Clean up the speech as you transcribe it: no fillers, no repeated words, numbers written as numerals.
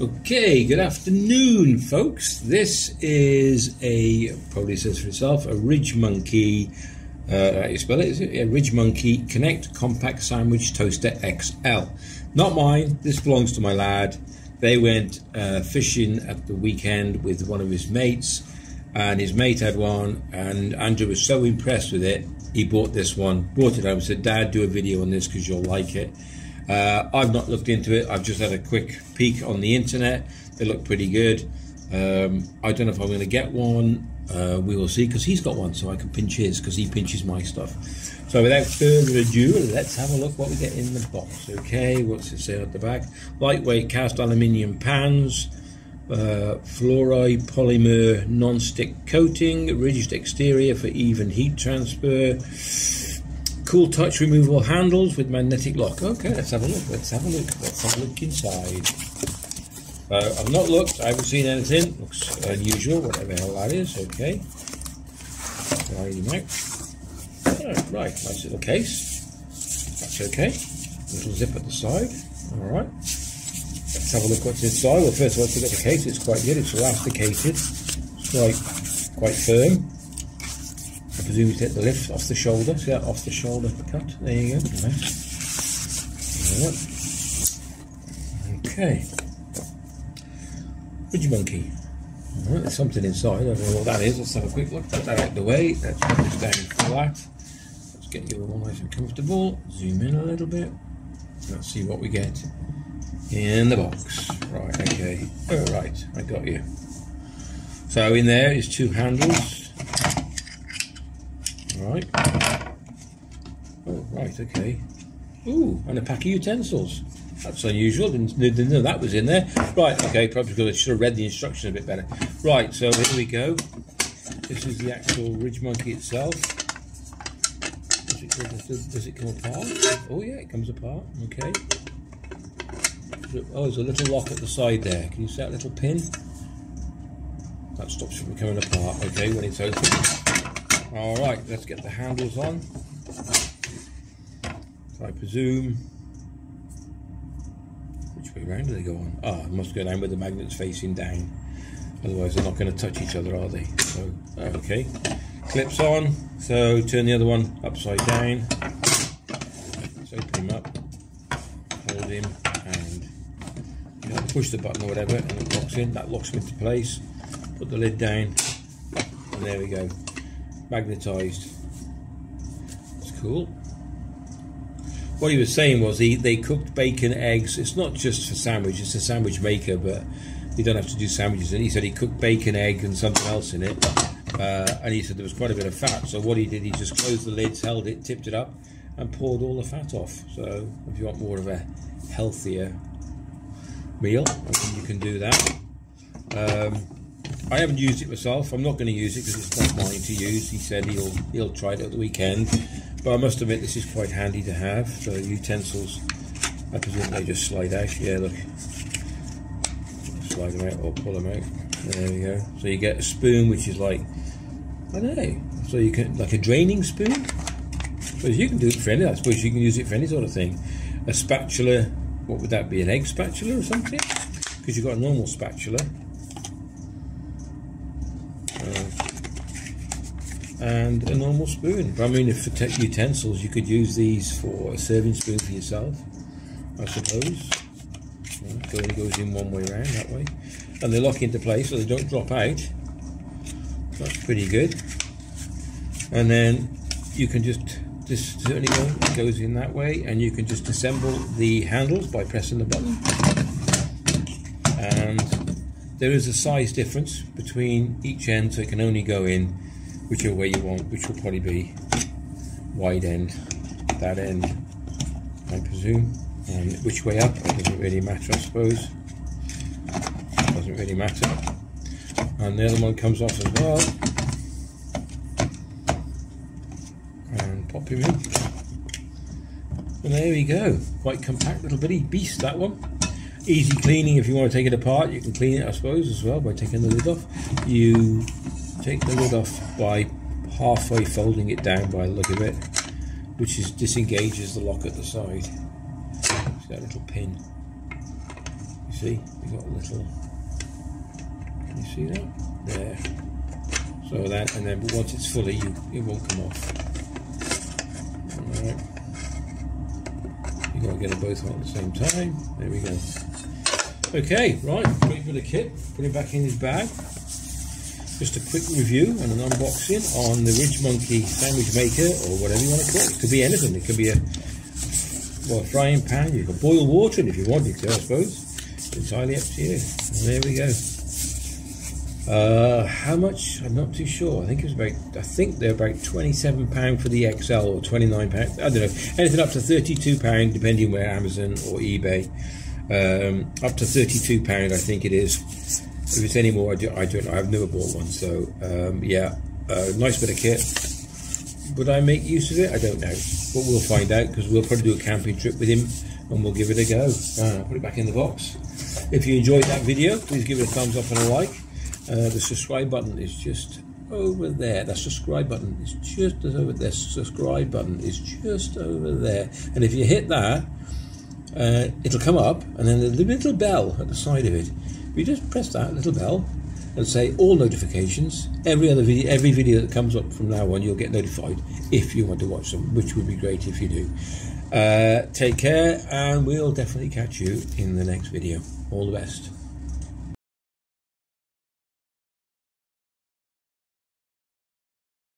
Okay, good afternoon, folks. This is probably says for itself, a RIDGEMONKEY, how you spell it, is it? A RIDGEMONKEY Connect Compact Sandwich Toaster XL. Not mine, this belongs to my lad. They went fishing at the weekend with one of his mates, and his mate had one, and Andrew was so impressed with it, he bought this one, brought it home, said, "Dad, do a video on this because you'll like it." I've not looked into it. I've just had a quick peek on the internet. They look pretty good. I don't know if I'm going to get one. We will see, because he's got one, so I can pinch his, because he pinches my stuff. So without further ado, let's have a look what we get in the box. Okay, what's it say at the back? Lightweight cast aluminium pans, fluoride polymer non-stick coating, ridged exterior for even heat transfer, cool touch removable handles with magnetic lock. Okay, let's have a look. Let's have a look inside. I've not looked. I haven't seen anything. Looks unusual, whatever the hell that is. Okay. Right, nice little case. That's okay. Little zip at the side. All right. Let's have a look what's inside. Well, first of all, let's look at the case. It's quite good. It's elasticated. It's quite firm. I presume you take the lift off the shoulder. See that off the shoulder cut? There you go. Nice. Okay. RIDGEMONKEY. Alright, there's something inside. I don't know what that is. Let's have a quick look. Put that out of the way. Let's put this down flat. Let's get you all nice and comfortable. Zoom in a little bit. Let's see what we get in the box. Right, okay. Alright, I got you. So in there is two handles. Right. Oh, right, okay. Ooh, and a pack of utensils. That's unusual. Didn't know that was in there. Right, okay, probably because I should have read the instructions a bit better. Right, so here we go. This is the actual RIDGEMONKEY itself. Does it come apart? Oh yeah, it comes apart. Okay. Oh, there's a little lock at the side there. Can you see that little pin? That stops it from coming apart. Okay, when it's open. Alright, let's get the handles on. So I presume, which way around do they go on? Ah, it must go down with the magnets facing down. Otherwise they're not going to touch each other, are they? So, okay. Clips on, so turn the other one upside down. Let's open him up, hold him, and you know, push the button or whatever, and it locks in. That locks him into place. Put the lid down, and there we go. Magnetized. It's cool. What he was saying was they cooked bacon, eggs. It's not just for sandwich, it's a sandwich maker, but you don't have to do sandwiches. And he said he cooked bacon, egg, and something else in it. And he said there was quite a bit of fat. So what he did, he just closed the lids, held it, tipped it up, and poured all the fat off. So if you want more of a healthier meal, I think you can do that. I haven't used it myself. I'm not going to use it because it's not mine to use. He said he'll try it at the weekend, but I must admit this is quite handy to have. So utensils, I presume they just slide out. Yeah, look, slide them out or pull them out. There we go. So you get a spoon, which is like, I don't know. So you can, like a draining spoon. I suppose you can do it for any. I suppose you can use it for any sort of thing. A spatula. What would that be? An egg spatula or something? Because you've got a normal spatula. And a normal spoon. But I mean, if for utensils, you could use these for a serving spoon for yourself, I suppose. It only goes in one way around, that way. And they lock into place so they don't drop out. That's pretty good. And then you can just certainly it goes in that way, and you can just assemble the handles by pressing the button. And there is a size difference between each end, so it can only go in whichever way you want, which will probably be wide end, that end, I presume. And which way up, it doesn't really matter, I suppose. Doesn't really matter. And the other one comes off as well. And pop him in. And there we go. Quite compact little bitty beast, that one. Easy cleaning. If you want to take it apart, you can clean it, I suppose, as well by taking the lid off. You take the lid off by halfway folding it down by the look of it, which disengages the lock at the side. See that little pin? You see, we've got a little, can you see that? There. So that, and then but once it's fully, it won't come off. Alright. You've got to get them both on at the same time. There we go. Okay, right, great bit of kit. Put it back in his bag. Just a quick review and an unboxing on the RIDGEMONKEY sandwich maker, or whatever you want to call it. It could be anything. It could be a frying pan. You can boil water in if you wanted to, I suppose. It's entirely up to you. And there we go. How much? I'm not too sure. I think it was about. I think they're about £27 for the XL, or £29. I don't know. Anything up to £32, depending where Amazon or eBay. Up to £32, I think it is. If it's any more, I don't know. I've never bought one. So yeah, nice bit of kit. Would I make use of it? I don't know, but we'll find out, because we'll probably do a camping trip with him and we'll give it a go. Put it back in the box. If you enjoyed that video, please give it a thumbs up and a like. The subscribe button is just over there. That subscribe button is just over there. Subscribe button is just over there. And if you hit that, it'll come up, and then there's a little bell at the side of it. If you just press that little bell and say all notifications, every video that comes up from now on, you'll get notified if you want to watch them, which would be great if you do. Take care, and we'll definitely catch you in the next video. All the best.